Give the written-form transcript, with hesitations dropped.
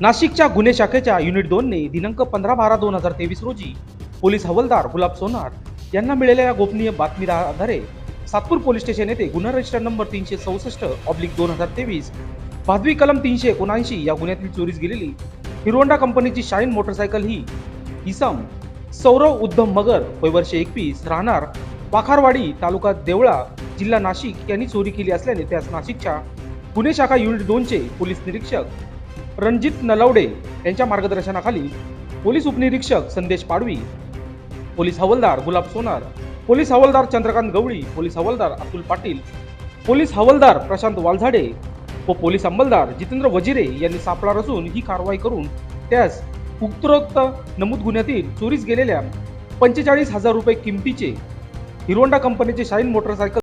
नाशिकच्या गुन्हे शाखेच्या युनिट 2 ने दिनांक 15/12/2023 रोजी पोलीस हवालदार गुलाब सोनार यांना मिळालेल्या या गोपनीय बातमीच्या आधारे सातपूर पोलीस स्टेशन येथे गुन्हा रजिस्टर नंबर 367/2023 भादवी कलम 379 या गुन्ह्यातील चोरीस गेलेली हिरो होंडा कंपनीची शाईन मोटरसायकल ही इसम सौरव उद्धम मगर वय वर्ष 21 राहणार वाखारवाडी तालुका देवळा जिल्हा नाशिक यांनी चोरी केली असल्याने त्यास नाशिकच्या गुन्हे शाखा युनिट 2 चे पोलीस निरीक्षक रणजित नलवडे यांच्या मार्गदर्शनाखाली पोलीस उपनिरीक्षक संदेश पाडवी, पोलीस हवालदार गुलाब सोनार, पोलीस हवालदार चंद्रकांत गवळी, पोलीस हवालदार अतुल पाटील, पोलीस हवालदार प्रशांत वालझाडे व पोलीस अंमलदार जितेंद्र वजिरे यांनी सापळा रचून ही कारवाई करून त्यास उपरोक्त नमूद गुन्ह्यातील चोरीस गेलेल्या 45,000 रुपये किमतीचे हिरो होंडा कंपनीचे शाईन मोटरसायकल